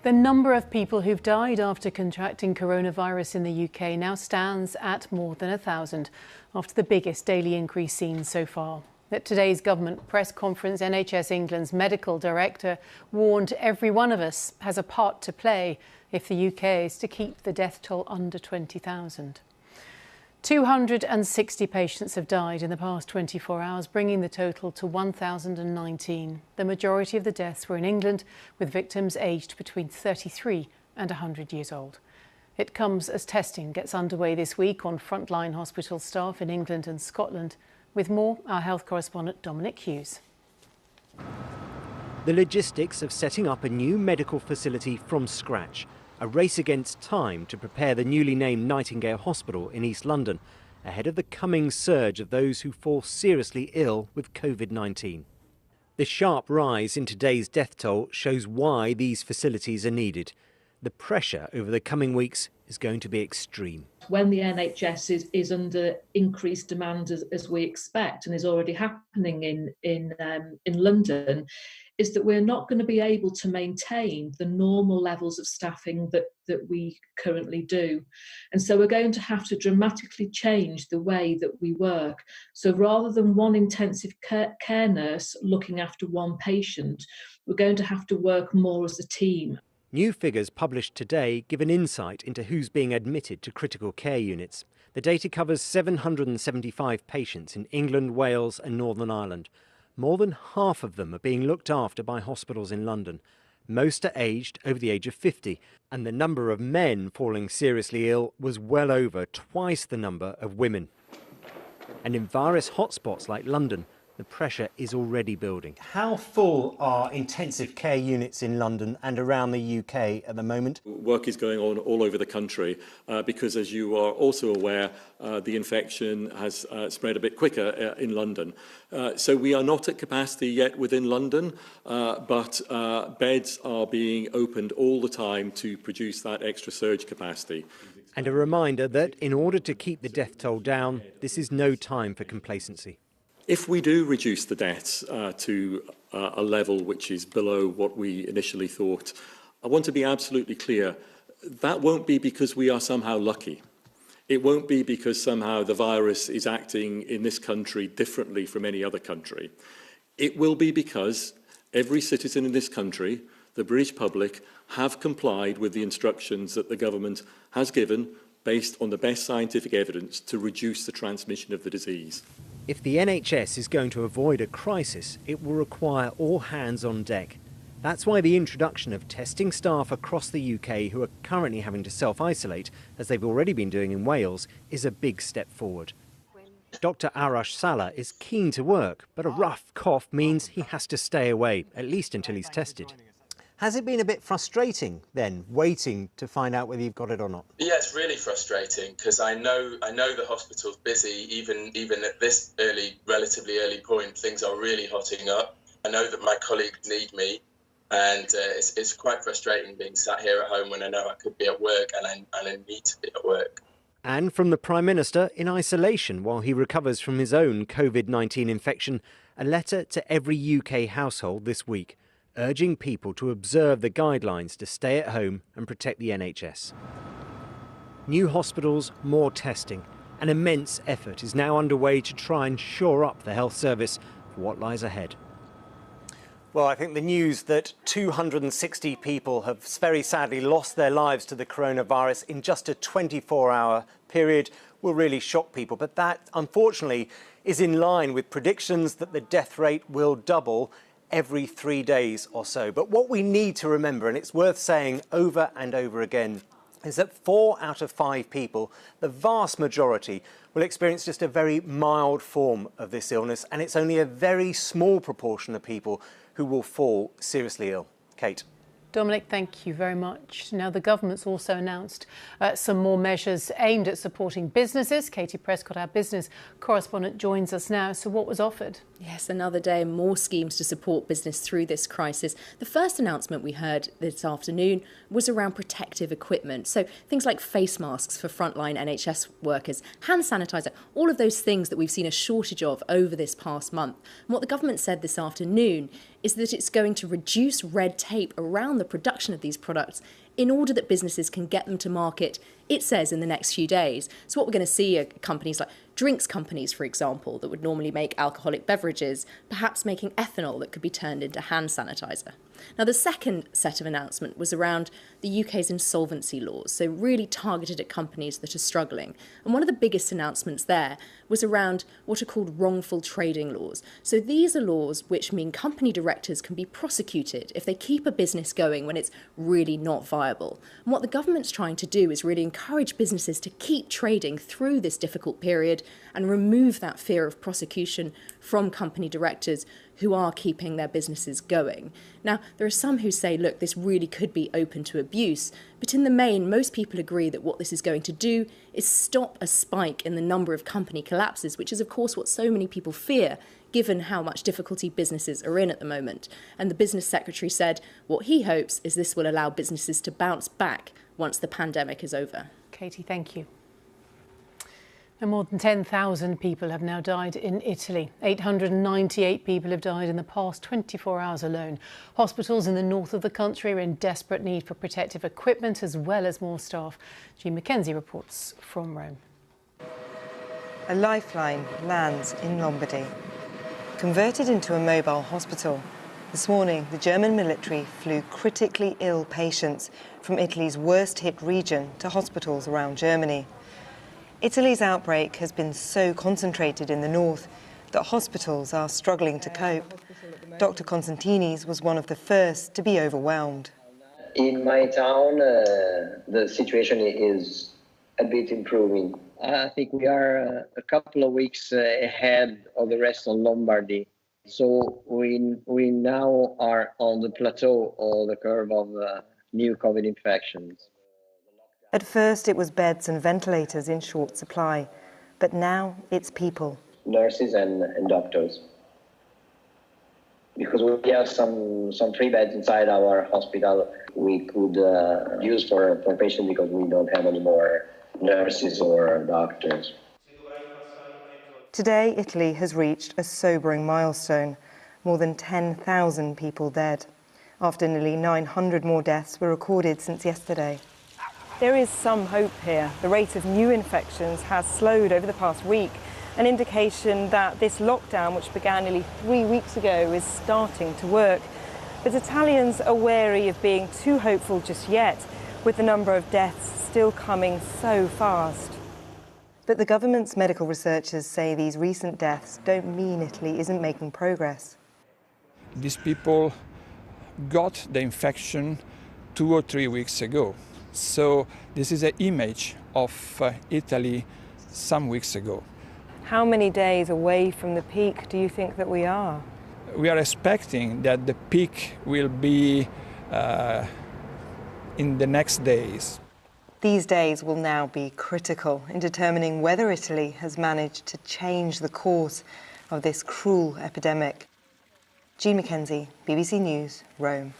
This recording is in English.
The number of people who've died after contracting coronavirus in the UK now stands at more than 1,000, after the biggest daily increase seen so far. At today's government press conference, NHS England's medical director warned every one of us has a part to play if the UK is to keep the death toll under 20,000. 260 patients have died in the past 24 hours, bringing the total to 1,019. The majority of the deaths were in England, with victims aged between 33 and 100 years old. It comes as testing gets underway this week on frontline hospital staff in England and Scotland. With more, our health correspondent Dominic Hughes. The logistics of setting up a new medical facility from scratch. A race against time to prepare the newly named Nightingale Hospital in East London, ahead of the coming surge of those who fall seriously ill with COVID-19. The sharp rise in today's death toll shows why these facilities are needed. The pressure over the coming weeks is going to be extreme. When the NHS is under increased demand, as we expect, and is already happening in London, is that we're not going to be able to maintain the normal levels of staffing that we currently do. And so we're going to have to dramatically change the way that we work. So rather than one intensive care nurse looking after one patient, we're going to have to work more as a team. New figures published today give an insight into who's being admitted to critical care units. The data covers 775 patients in England, Wales and Northern Ireland. More than half of them are being looked after by hospitals in London. Most are aged over the age of 50, and the number of men falling seriously ill was well over twice the number of women. And in virus hotspots like London, the pressure is already building. How full are intensive care units in London and around the UK at the moment? Work is going on all over the country because, as you are also aware, the infection has spread a bit quicker in London. So we are not at capacity yet within London, but beds are being opened all the time to produce that extra surge capacity. And a reminder that in order to keep the death toll down, this is no time for complacency. If we do reduce the deaths to a level which is below what we initially thought, I want to be absolutely clear, that won't be because we are somehow lucky. It won't be because somehow the virus is acting in this country differently from any other country. It will be because every citizen in this country, the British public, have complied with the instructions that the government has given based on the best scientific evidence to reduce the transmission of the disease. If the NHS is going to avoid a crisis, it will require all hands on deck. That's why the introduction of testing staff across the UK who are currently having to self-isolate, as they've already been doing in Wales, is a big step forward. Dr Arash Salah is keen to work, but a rough cough means he has to stay away, at least until he's tested. Has it been a bit frustrating then, waiting to find out whether you've got it or not? Yeah, it's really frustrating because I know the hospital's busy. Even at this relatively early point, things are really hotting up. I know that my colleagues need me, and it's quite frustrating being sat here at home when I know I could be at work and I need to be at work. And from the Prime Minister in isolation while he recovers from his own COVID-19 infection, a letter to every UK household this week, urging people to observe the guidelines to stay at home and protect the NHS. New hospitals, more testing. An immense effort is now underway to try and shore up the health service for what lies ahead. Well, I think the news that 260 people have very sadly lost their lives to the coronavirus in just a 24-hour period will really shock people. But that, unfortunately, is in line with predictions that the death rate will double every 3 days or so. But what we need to remember, and it's worth saying over and over again, is that 4 out of 5 people, the vast majority, will experience just a very mild form of this illness, and it's only a very small proportion of people who will fall seriously ill. Kate. Dominic, thank you very much. Now, the government's also announced some more measures aimed at supporting businesses. Katie Prescott, our business correspondent, joins us now. So what was offered? Yes, another day and more schemes to support business through this crisis. The first announcement we heard this afternoon was around protective equipment. So things like face masks for frontline NHS workers, hand sanitizer, all of those things that we've seen a shortage of over this past month. And what the government said this afternoon is that it's going to reduce red tape around the production of these products in order that businesses can get them to market, it says, in the next few days. So what we're going to see are companies like drinks companies, for example, that would normally make alcoholic beverages, perhaps making ethanol that could be turned into hand sanitizer. Now, the second set of announcement was around the UK's insolvency laws, so really targeted at companies that are struggling. And one of the biggest announcements there was around what are called wrongful trading laws. So these are laws which mean company directors can be prosecuted if they keep a business going when it's really not viable. And what the government's trying to do is really encourage businesses to keep trading through this difficult period and remove that fear of prosecution from company directors who are keeping their businesses going. Now, there are some who say, look, this really could be open to abuse, but in the main, most people agree that what this is going to do is stop a spike in the number of company collapses, which is, of course, what so many people fear, given how much difficulty businesses are in at the moment. And the business secretary said what he hopes is this will allow businesses to bounce back once the pandemic is over. Katie, thank you. And more than 10,000 people have now died in Italy. 898 people have died in the past 24 hours alone. Hospitals in the north of the country are in desperate need for protective equipment as well as more staff. Jean Mackenzie reports from Rome. A lifeline lands in Lombardy. Converted into a mobile hospital, this morning the German military flew critically ill patients from Italy's worst-hit region to hospitals around Germany. Italy's outbreak has been so concentrated in the north that hospitals are struggling to cope. Dr. Constantini's was one of the first to be overwhelmed. In my town, the situation is a bit improving. I think we are a couple of weeks ahead of the rest of Lombardy. So we now are on the plateau of the curve of new COVID infections. At first it was beds and ventilators in short supply, but now it's people. Nurses and doctors. Because we have some free beds inside our hospital we could use for patients because we don't have any more nurses or doctors. Today, Italy has reached a sobering milestone. More than 10,000 people dead. After nearly 900 more deaths were recorded since yesterday. There is some hope here. The rate of new infections has slowed over the past week, an indication that this lockdown, which began nearly 3 weeks ago, is starting to work. But Italians are wary of being too hopeful just yet, with the number of deaths still coming so fast. But the government's medical researchers say these recent deaths don't mean Italy isn't making progress. These people got the infection 2 or 3 weeks ago. So this is an image of Italy some weeks ago. How many days away from the peak do you think that we are? We are expecting that the peak will be in the next days. These days will now be critical in determining whether Italy has managed to change the course of this cruel epidemic. Jean Mackenzie, BBC News, Rome.